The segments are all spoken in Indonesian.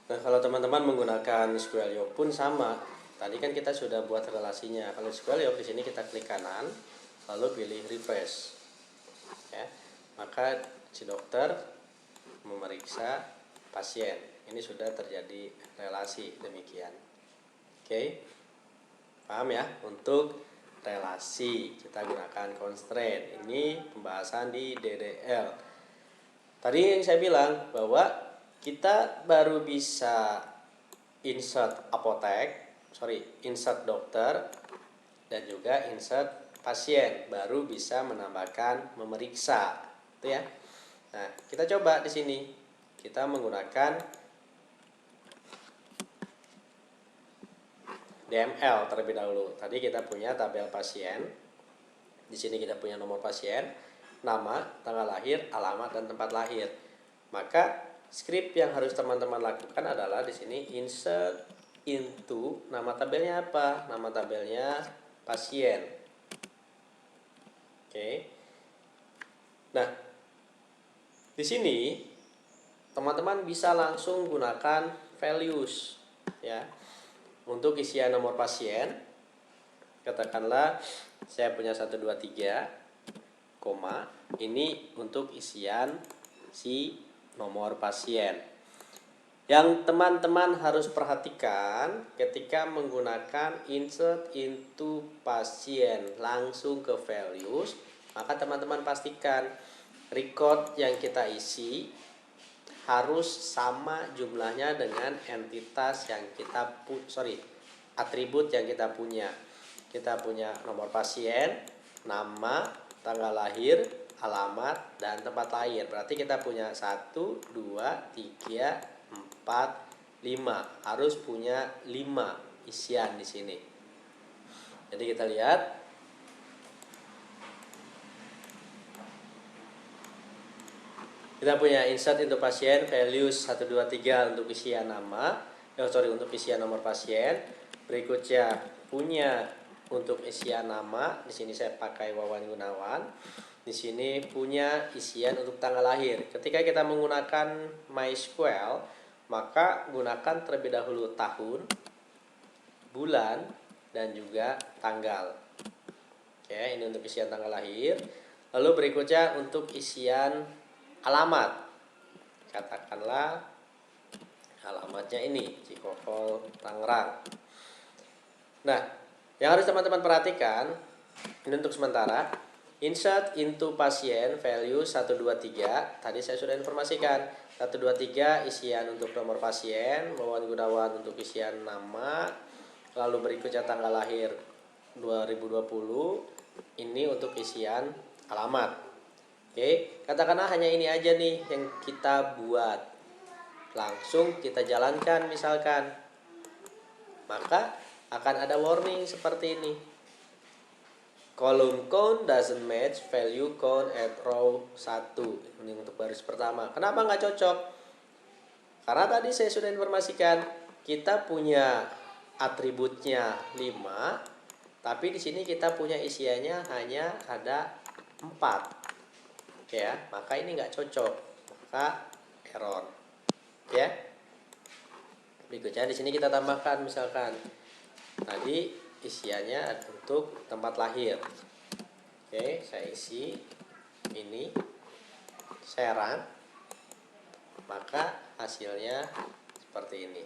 Nah, kalau teman-teman menggunakan Squelio pun sama. Tadi kan kita sudah buat relasinya. Kalau Squelio di sini kita klik kanan, lalu pilih refresh. Ya. Maka si dokter memeriksa pasien. Ini sudah terjadi relasi demikian. Oke. Paham ya? Untuk relasi kita gunakan constraint. Ini pembahasan di DDL. Tadi yang saya bilang bahwa kita baru bisa insert dokter dan juga insert pasien, baru bisa menambahkan memeriksa, itu ya. Nah, kita coba di sini. Kita menggunakan DML terlebih dahulu. Tadi kita punya tabel pasien. Di sini kita punya nomor pasien, nama, tanggal lahir, alamat, dan tempat lahir. Maka script yang harus teman-teman lakukan adalah di sini insert into, nama tabelnya apa? Nama tabelnya pasien. Oke. Nah, di sini teman-teman bisa langsung gunakan values ya. Untuk isian nomor pasien, katakanlah saya punya 123, koma, ini untuk isian si nomor pasien. Yang teman-teman harus perhatikan ketika menggunakan insert into pasien langsung ke values, maka teman-teman pastikan record yang kita isi harus sama jumlahnya dengan entitas yang atribut yang kita punya. Kita punya nomor pasien, nama, tanggal lahir, alamat, dan tempat lahir. Berarti kita punya 1, 2, 3, 4, 5. Harus punya 5 isian di sini. Jadi kita lihat. Kita punya insert into pasien values 1, 2, 3 untuk isian nama, untuk isian nomor pasien. Berikutnya punya untuk isian nama, di sini saya pakai Wawan Gunawan. Di sini punya isian untuk tanggal lahir. Ketika kita menggunakan MySQL, maka gunakan terlebih dahulu tahun, bulan, dan juga tanggal. Oke, ini untuk isian tanggal lahir. Lalu berikutnya untuk isian alamat, katakanlah alamatnya ini Cikokol, Tangerang. Nah, yang harus teman-teman perhatikan ini untuk sementara, insert into pasien value 1, 2, 3. Tadi saya sudah informasikan 1, 2, 3 isian untuk nomor pasien, Wawan Gunawan untuk isian nama, lalu berikutnya tanggal lahir 2020, ini untuk isian alamat. Oke, katakanlah hanya ini aja nih yang kita buat. Langsung kita jalankan misalkan. Maka akan ada warning seperti ini. Column count doesn't match value count at row 1. Ini untuk baris pertama. Kenapa nggak cocok? Karena tadi saya sudah informasikan kita punya atributnya 5, tapi di sini kita punya isiannya hanya ada 4. Ya, maka ini nggak cocok, maka error. Ya. Berikutnya di sini kita tambahkan misalkan tadi isiannya untuk tempat lahir. Oke, saya isi ini Serang, maka hasilnya seperti ini.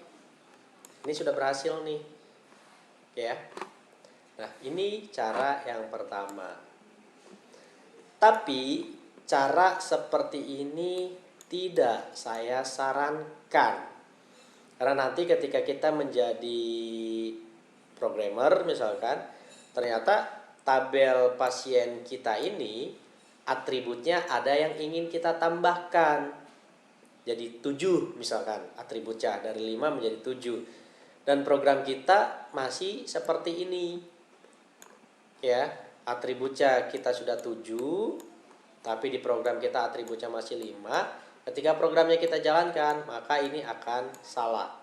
Ini sudah berhasil nih. Ya. Nah, ini cara yang pertama. Tapi cara seperti ini tidak saya sarankan. Karena nanti ketika kita menjadi programmer misalkan, ternyata tabel pasien kita ini atributnya ada yang ingin kita tambahkan. Jadi 7 misalkan atributnya, dari 5 menjadi 7. Dan program kita masih seperti ini. Ya, atributnya kita sudah 7. Tapi di program kita atributnya masih 5. Ketika programnya kita jalankan, maka ini akan salah.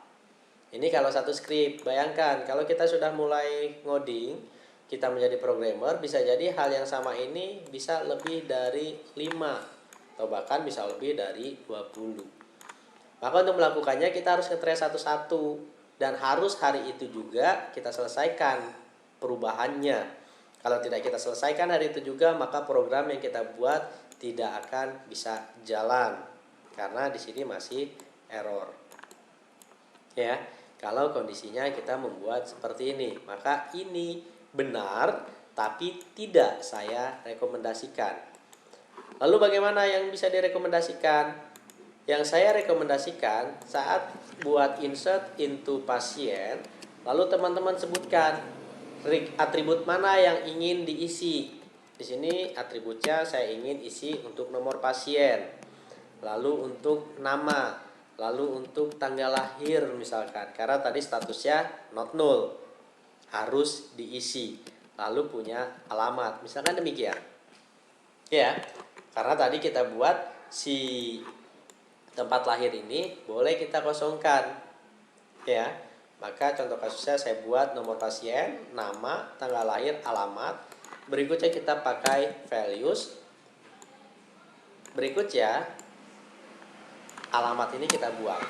Ini kalau satu script. Bayangkan kalau kita sudah mulai ngoding, kita menjadi programmer, bisa jadi hal yang sama ini bisa lebih dari 5 atau bahkan bisa lebih dari 20. Maka untuk melakukannya kita harus nge-trace satu-satu, dan harus hari itu juga kita selesaikan perubahannya. Kalau tidak kita selesaikan hari itu juga, maka program yang kita buat tidak akan bisa jalan, karena di sini masih error. Ya, kalau kondisinya kita membuat seperti ini, maka ini benar tapi tidak saya rekomendasikan. Lalu bagaimana yang bisa direkomendasikan? Yang saya rekomendasikan saat buat insert into pasien, lalu teman-teman sebutkan atribut mana yang ingin diisi. Di sini atributnya saya ingin isi untuk nomor pasien, lalu untuk nama, lalu untuk tanggal lahir misalkan, karena tadi statusnya not null, harus diisi. Lalu punya alamat, misalkan demikian. Ya, karena tadi kita buat si tempat lahir ini boleh kita kosongkan, ya. Maka contoh kasusnya saya buat nomor pasien, nama, tanggal lahir, alamat. Berikutnya kita pakai values. Berikutnya alamat ini kita buang,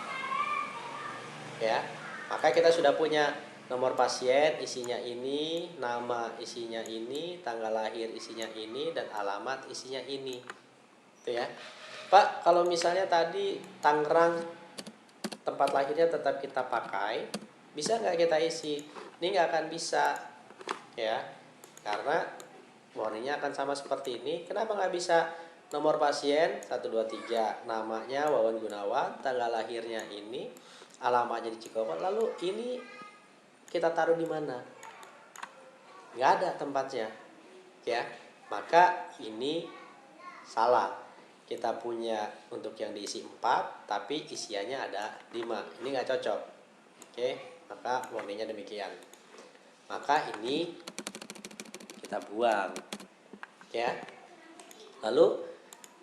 ya. Maka kita sudah punya nomor pasien isinya ini, nama isinya ini, tanggal lahir isinya ini, dan alamat isinya ini, itu ya. Pak, kalau misalnya tadi Tangerang tempat lahirnya tetap kita pakai, bisa nggak kita isi? Ini nggak akan bisa, ya, karena warningnya akan sama seperti ini. Kenapa nggak bisa? Nomor pasien 123, namanya Wawan Gunawan, tanggal lahirnya ini, alamatnya di Cikokol. Lalu ini kita taruh di mana? Nggak ada tempatnya, ya. Maka ini salah. Kita punya untuk yang diisi 4, tapi isiannya ada 5. Ini nggak cocok. Oke, maka warningnya demikian. Maka ini kita buang, ya. Lalu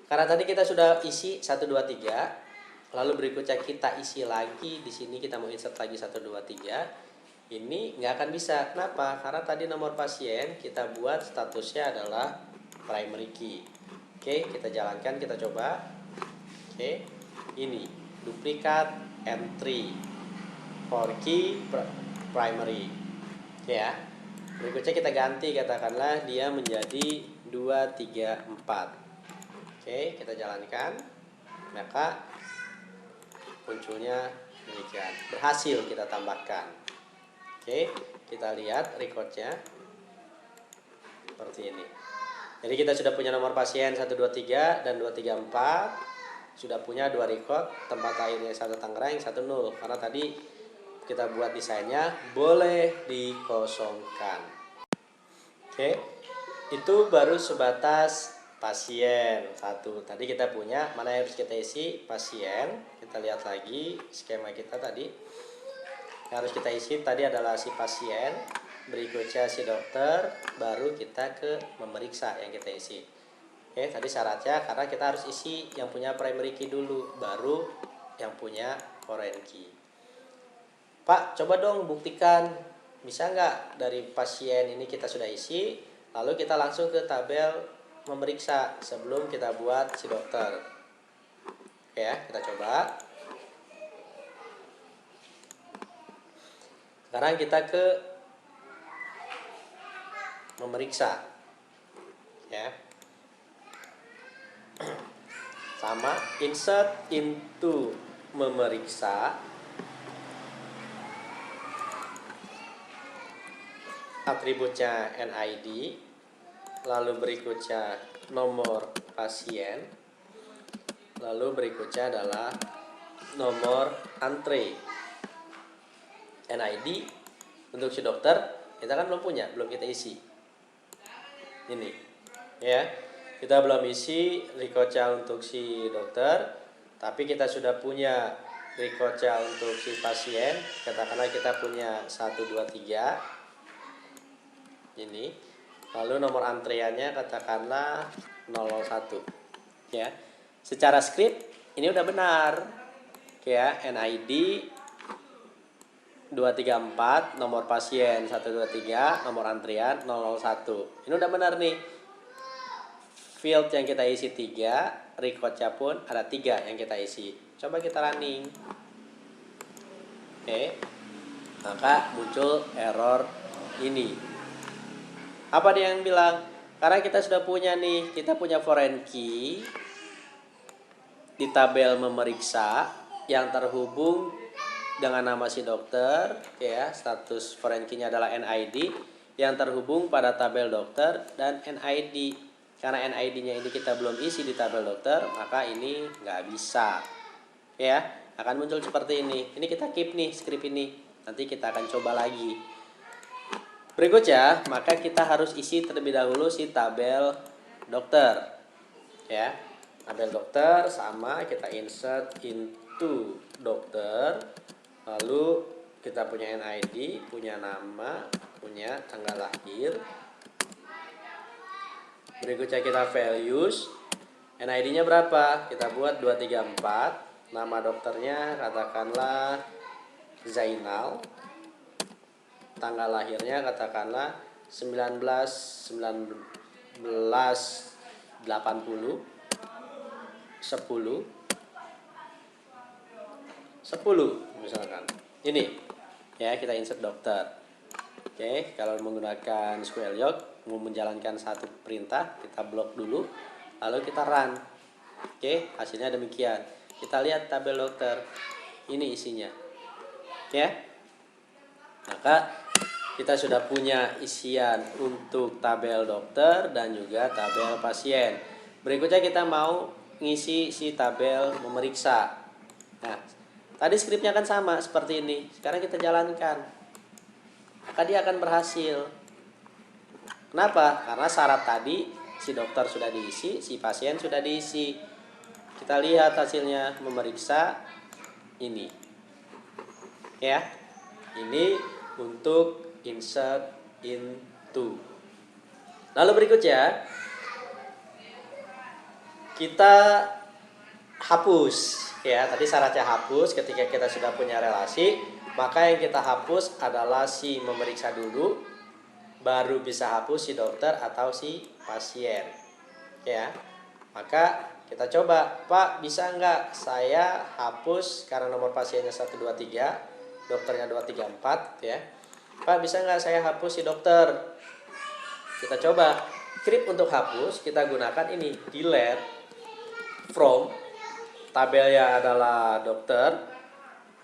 karena tadi kita sudah isi 1 2 3, lalu berikutnya kita isi lagi di sini, kita mau insert lagi 1 2 3. Ini nggak akan bisa. Kenapa? Karena tadi nomor pasien kita buat statusnya adalah primary key. Oke, kita jalankan, kita coba. Oke, ini duplikat entry for key primary. Oke ya. Berikutnya kita ganti, katakanlah dia menjadi 2 3 4. Oke, kita jalankan. Maka munculnya demikian. Berhasil kita tambahkan. Oke, kita lihat recordnya seperti ini. Jadi kita sudah punya nomor pasien 1 2 3 dan 2 3 4. Sudah punya 2 record, tempat lahirnya 1 Tangerang, 1 0. Karena tadi kita buat desainnya boleh dikosongkan. Oke. Itu baru sebatas pasien 1. Tadi kita punya, mana yang harus kita isi? Pasien. Kita lihat lagi skema kita tadi. Yang harus kita isi tadi adalah si pasien, berikutnya si dokter, baru kita ke memeriksa yang kita isi. Oke, tadi syaratnya karena kita harus isi yang punya primary key dulu, baru yang punya foreign key. Pak, coba dong buktikan, bisa nggak dari pasien ini kita sudah isi, lalu kita langsung ke tabel memeriksa sebelum kita buat si dokter. Oke ya, kita coba. Sekarang kita ke memeriksa, ya. Sama, insert into memeriksa, atributnya NID, lalu berikutnya nomor pasien, lalu berikutnya adalah nomor antre. NID untuk si dokter kita kan belum punya, belum kita isi. Ini, ya, kita belum isi recordnya untuk si dokter, tapi kita sudah punya recordnya untuk si pasien. Katakanlah kita punya 1 2 3 ini, lalu nomor antreannya katakanlah 001, ya. Secara script ini udah benar, ya. NID 234, nomor pasien 123, nomor antrian 001. Ini udah benar nih. Field yang kita isi 3, recordnya pun ada 3 yang kita isi. Coba kita running. Oke. Maka muncul error ini. Apa dia yang bilang? Karena kita sudah punya nih, kita punya foreign key di tabel memeriksa yang terhubung dengan nama si dokter, ya, status foreign key-nya adalah NID yang terhubung pada tabel dokter dan NID. Karena NID-nya ini kita belum isi di tabel dokter, maka ini nggak bisa. Ya, akan muncul seperti ini. Ini kita keep nih script ini. Nanti kita akan coba lagi. Berikutnya, maka kita harus isi terlebih dahulu si tabel dokter. Ya, tabel dokter sama kita insert into dokter. Lalu kita punya NID, punya nama, punya tanggal lahir. Berikutnya kita values. NID-nya berapa? Kita buat 234. Nama dokternya katakanlah Zainal. Tanggal lahirnya katakanlah 1980 10 misalkan. Ini ya, kita insert dokter. Oke, kalau menggunakan SQLite mau menjalankan satu perintah, kita blok dulu, lalu kita run. Oke, hasilnya demikian. Kita lihat tabel dokter. Ini isinya. Ya. Maka kita sudah punya isian untuk tabel dokter dan juga tabel pasien. Berikutnya kita mau ngisi si tabel memeriksa. Nah, tadi skripnya kan sama seperti ini. Sekarang kita jalankan. Maka dia akan berhasil. Kenapa? Karena syarat tadi si dokter sudah diisi, si pasien sudah diisi. Kita lihat hasilnya memeriksa ini. Ya. Ini untuk insert into. Lalu berikutnya kita hapus ya. Tadi syaratnya hapus ketika kita sudah punya relasi. Maka yang kita hapus adalah si memeriksa dulu, baru bisa hapus si dokter atau si pasien. Ya, maka kita coba, Pak, bisa nggak saya hapus karena nomor pasiennya 123, dokternya 234, ya. Pak, bisa nggak saya hapus si dokter? Kita coba. Script untuk hapus kita gunakan ini, delete from, tabelnya adalah dokter.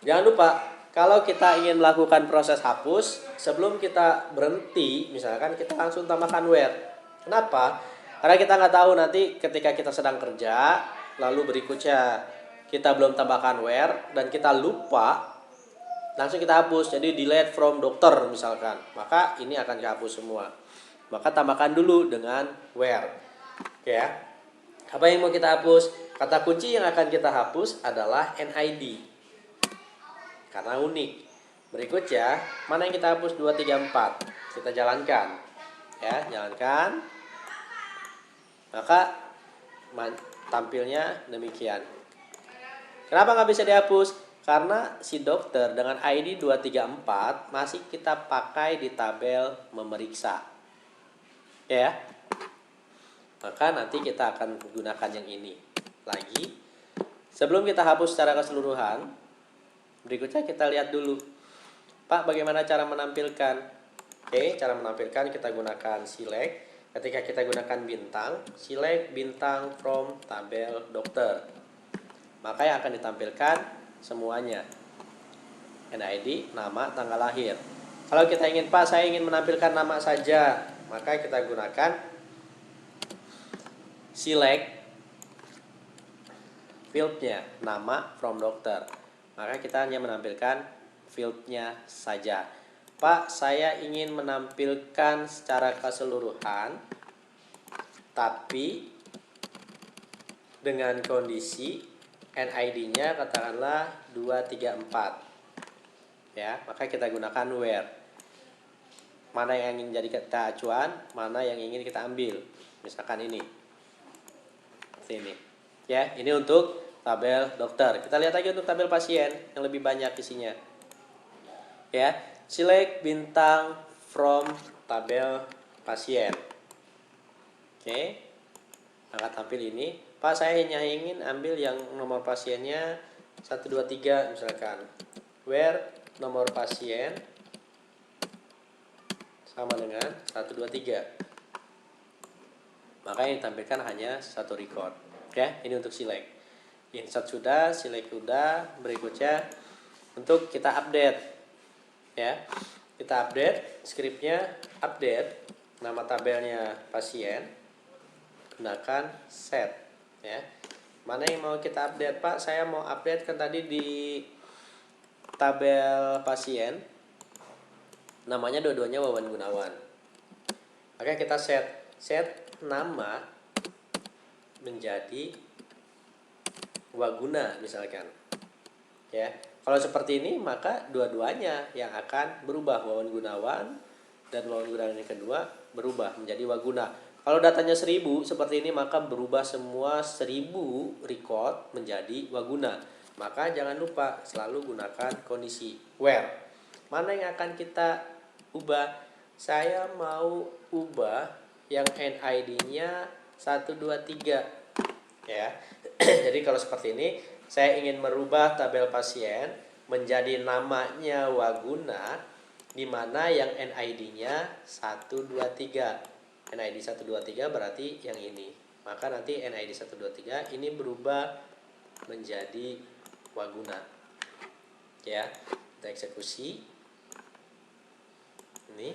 Jangan lupa, kalau kita ingin melakukan proses hapus, sebelum kita berhenti, misalkan kita langsung tambahkan where. Kenapa? Karena kita nggak tahu nanti ketika kita sedang kerja, lalu berikutnya kita belum tambahkan where, dan kita lupa, langsung kita hapus. Jadi delete from dokter misalkan. Maka ini akan dihapus semua. Maka tambahkan dulu dengan where. Oke ya. Apa yang mau kita hapus? Kata kunci yang akan kita hapus adalah NID. Karena unik. Berikutnya, mana yang kita hapus? 234. Kita jalankan. Ya, jalankan. Maka tampilnya demikian. Kenapa nggak bisa dihapus? Karena si dokter dengan ID 234 masih kita pakai di tabel memeriksa. Ya. Maka nanti kita akan gunakan yang ini lagi. Sebelum kita hapus secara keseluruhan, berikutnya kita lihat dulu, Pak, bagaimana cara menampilkan? Oke, cara menampilkan kita gunakan select. Ketika kita gunakan bintang, select bintang from tabel dokter. Maka yang akan ditampilkan semuanya. NID, nama, tanggal lahir. Kalau kita ingin, Pak, saya ingin menampilkan nama saja, maka kita gunakan select fieldnya, nama from dokter. Maka kita hanya menampilkan fieldnya saja. Pak, saya ingin menampilkan secara keseluruhan, tapi dengan kondisi NID-nya katakanlah 234. Ya, maka kita gunakan where. Mana yang ingin jadi kita acuan, mana yang ingin kita ambil. Misalkan ini. Seperti ini. Ya, ini untuk tabel dokter. Kita lihat lagi untuk tabel pasien yang lebih banyak isinya. Ya, select bintang from tabel pasien. Oke. Maka tampil ini. Pak, saya hanya ingin ambil yang nomor pasiennya 123 misalkan, where nomor pasien sama dengan 123. Maka yang ditampilkan hanya satu record. Oke, ini untuk select. Insert sudah, select sudah. Berikutnya untuk kita update. Ya, kita update scriptnya, update nama tabelnya pasien, gunakan set. Ya, mana yang mau kita update, Pak? Saya mau update kan tadi di tabel pasien, namanya dua-duanya Wawan Gunawan. Oke, kita set nama menjadi Waguna misalkan. Ya, kalau seperti ini maka dua-duanya yang akan berubah, Wawan Gunawan dan Wawan Gunawan yang kedua berubah menjadi Waguna. Kalau datanya 1000 seperti ini maka berubah semua 1000 record menjadi Waguna. Maka jangan lupa selalu gunakan kondisi where. Mana yang akan kita ubah? Saya mau ubah yang NID-nya 123 ya. Jadi kalau seperti ini, saya ingin merubah tabel pasien menjadi namanya Waguna, di mana yang NID-nya 123. NID 123 berarti yang ini. Maka nanti NID 123 ini berubah menjadi Waguna. Ya, kita eksekusi. Ini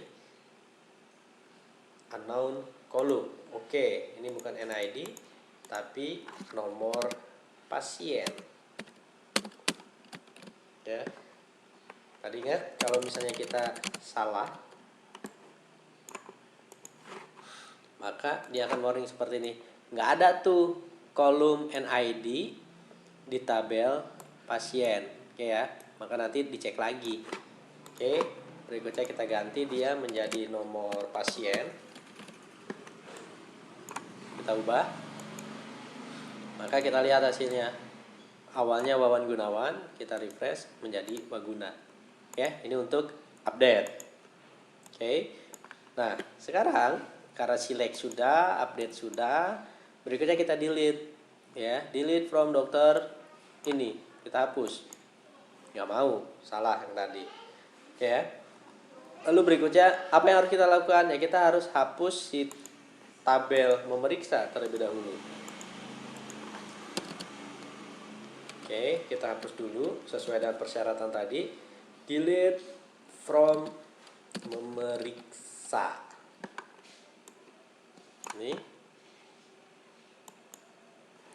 unknown column. Oke, ini bukan NID tapi nomor pasien. Ya. Tadi ingat kalau misalnya kita salah, maka dia akan warning seperti ini. Nggak ada tuh kolom NID di tabel pasien. Oke ya. Maka nanti dicek lagi. Oke, berikutnya kita ganti dia menjadi nomor pasien. Kita ubah. Maka kita lihat hasilnya. Awalnya Wawan Gunawan, kita refresh menjadi Waguna. Ya, ini untuk update. Oke. Nah, sekarang karena select sudah, update sudah, berikutnya kita delete. Ya, delete from dokter ini. Kita hapus. Nggak mau, salah yang tadi. Ya. Lalu berikutnya apa yang harus kita lakukan? Ya, kita harus hapus si tabel memeriksa terlebih dahulu. Oke, kita hapus dulu sesuai dengan persyaratan tadi. Delete from memeriksa. Ini.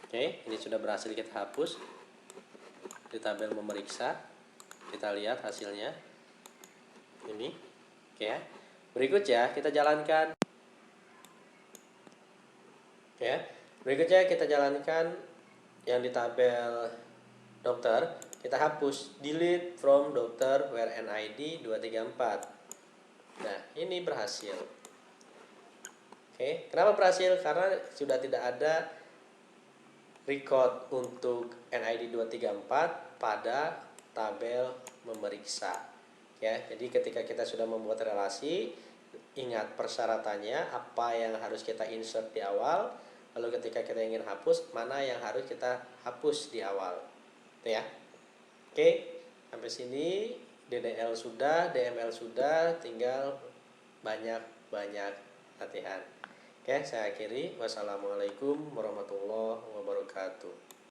Oke, ini sudah berhasil kita hapus di tabel memeriksa. Kita lihat hasilnya. Ini. Oke ya. Berikutnya kita jalankan. Oke. Berikutnya kita jalankan yang di tabel dokter, kita hapus delete from dokter where NID 234. Nah, ini berhasil. Oke, kenapa berhasil? Karena sudah tidak ada record untuk NID 234 pada tabel memeriksa. Ya, jadi ketika kita sudah membuat relasi, ingat persyaratannya apa yang harus kita insert di awal, lalu ketika kita ingin hapus, mana yang harus kita hapus di awal. Itu ya. Oke, sampai sini DDL sudah, DML sudah, tinggal banyak-banyak latihan. Oke, saya akhiri. Wassalamualaikum warahmatullahi wabarakatuh.